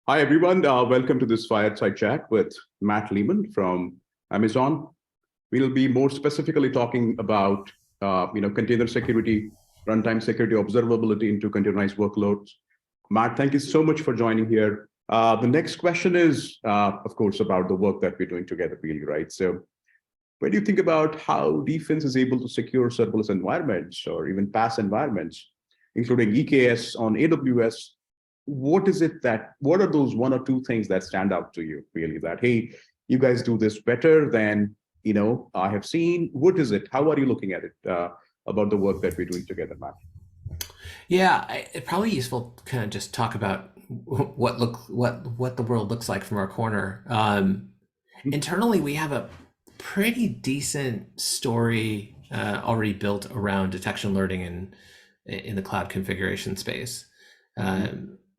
Hi, everyone. Welcome to this fireside chat with Matt Lehman from Amazon. We'll be more specifically talking about container security, runtime security, observability into containerized workloads. Matt, thank you so much for joining here. The next question is, of course, about the work that we're doing together, really, right? So when you think about how Deepfence is able to secure serverless environments or even PaaS environments, including EKS on AWS, what are those one or two things that stand out to you, really, that, hey, you guys do this better than, I have seen? What is it? How are you looking at it about the work that we're doing together, Matt? Yeah, it's probably useful to kind of just talk about what the world looks like from our corner. Internally, we have a pretty decent story already built around detection alerting in the cloud configuration space.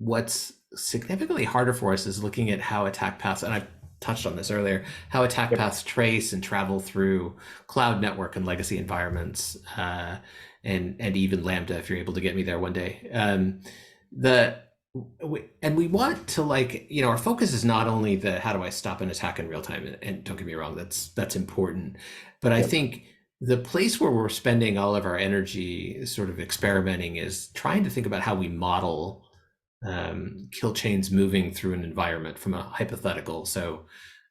What's significantly harder for us is looking at how attack paths, and I touched on this earlier, how attack Yep. paths trace and travel through cloud network and legacy environments, and even Lambda if you're able to get me there one day. And we want to, our focus is not only the how do I stop an attack in real time, and don't get me wrong, that's important, but I Yep. think the place where we're spending all of our energy sort of experimenting is trying to think about how we model kill chains moving through an environment from a hypothetical. So,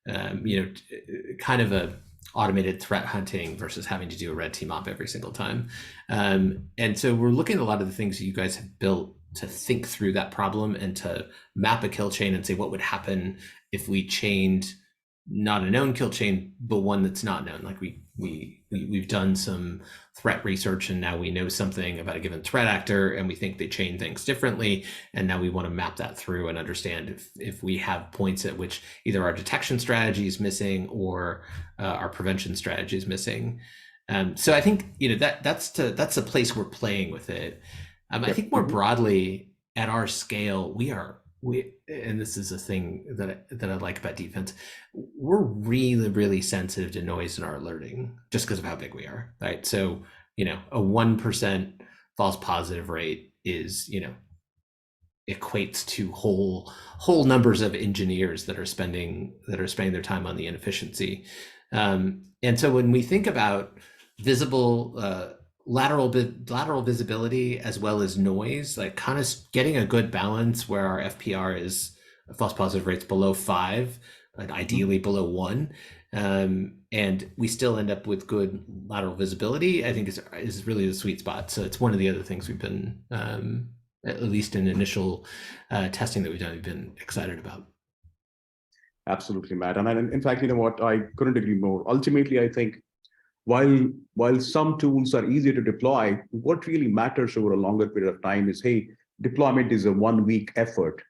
kind of a automated threat hunting versus having to do a red team op every single time. And so we're looking at a lot of the things that you guys have built to think through that problem and to map a kill chain and say what would happen if we chained not a known kill chain, but one that's not known. Like we've done some threat research, and now we know something about a given threat actor, and we think they chain things differently. And now we want to map that through and understand if we have points at which either our detection strategy is missing or our prevention strategy is missing. So I think that's the place we're playing with it. I Yep. think more broadly at our scale, and this is a thing that I like about Deepfence, we're really, really sensitive to noise in our alerting just because of how big we are, right? So, a 1% false positive rate is, equates to whole numbers of engineers that are spending their time on the inefficiency. And so when we think about visible lateral visibility as well as noise, like kind of getting a good balance where our FPR is false positive rates below 5, and ideally below 1, and we still end up with good lateral visibility, I think is really the sweet spot. So it's one of the other things we've been, at least in initial testing that we've been excited about. Absolutely, Matt. And in fact, you know what? I couldn't agree more. Ultimately, I think while some tools are easier to deploy, what really matters over a longer period of time is, hey, deployment is a 1 week effort,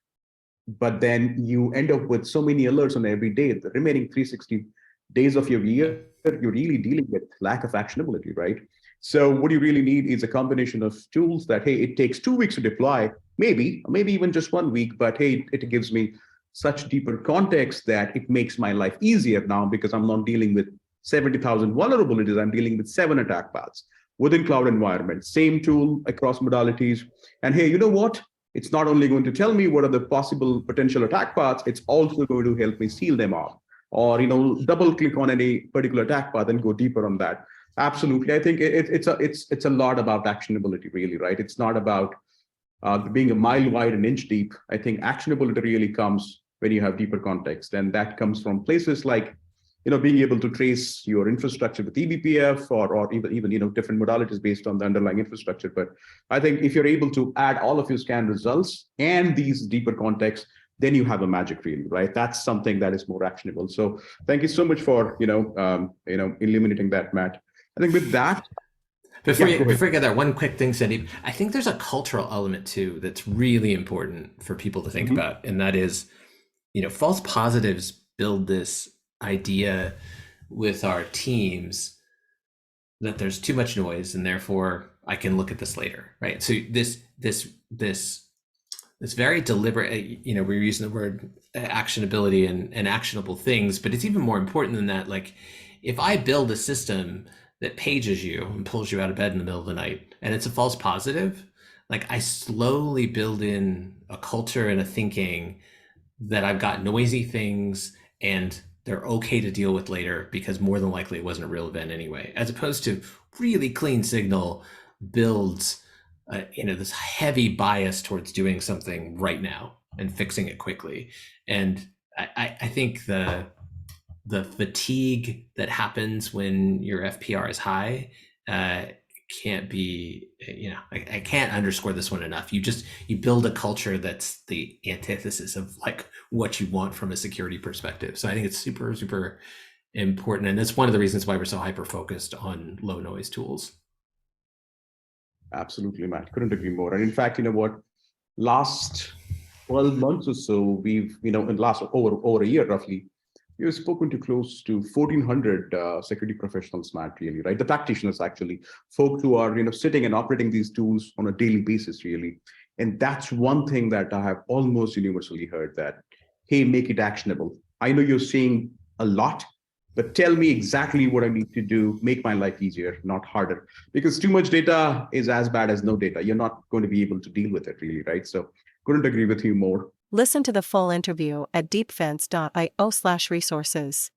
but then you end up with so many alerts on every day. The remaining 360 days of your year, you're really dealing with lack of actionability, right? So what you really need is a combination of tools that, hey, it takes 2 weeks to deploy, maybe even just 1 week, but hey, it gives me such deeper context that it makes my life easier now because I'm not dealing with 70,000 vulnerabilities. I'm dealing with 7 attack paths within cloud environments, same tool across modalities. And hey, you know what? It's not only going to tell me what are the possible potential attack paths, it's also going to help me seal them off, or double click on any particular attack path and go deeper on that. Absolutely, I think it's a lot about actionability, really, right? It's not about being a mile wide and inch deep. I think actionability really comes when you have deeper context, and that comes from places like being able to trace your infrastructure with eBPF, or even different modalities based on the underlying infrastructure. But I think if you're able to add all of your scan results and these deeper contexts, then you have a magic, really, right? That's something that is more actionable. So thank you so much for illuminating that, Matt. I think with that, Before yeah, you go ahead. before you get there, one quick thing, Sandeep. I think there's a cultural element too that's really important for people to think Mhm. about, and that is, false positives build this idea with our teams that there's too much noise, and therefore I can look at this later, right? So this very deliberate, we're using the word actionability and actionable things, but it's even more important than that. Like, if I build a system that pages you and pulls you out of bed in the middle of the night, and it's a false positive, like I slowly build in a culture and a thinking that I've got noisy things and they're okay to deal with later because more than likely it wasn't a real event anyway, as opposed to really clean signal builds this heavy bias towards doing something right now and fixing it quickly. And I think the fatigue that happens when your FPR is high uh, can't be, I can't underscore this one enough. You build a culture that's the antithesis of like what you want from a security perspective. So I think it's super, super important. And that's one of the reasons why we're so hyper focused on low noise tools. Absolutely, Matt. Couldn't agree more. And in fact, last 12 months or so, we've, in last over a year roughly, we've spoken to close to 1,400 security professionals, Matt, really, right? The practitioners, actually, folks who are, sitting and operating these tools on a daily basis, really. And that's one thing that I have almost universally heard that, hey, make it actionable. I know you're seeing a lot, but tell me exactly what I need to do, make my life easier, not harder. Because too much data is as bad as no data. You're not going to be able to deal with it, really, right? So couldn't agree with you more. Listen to the full interview at deepfence.io/resources.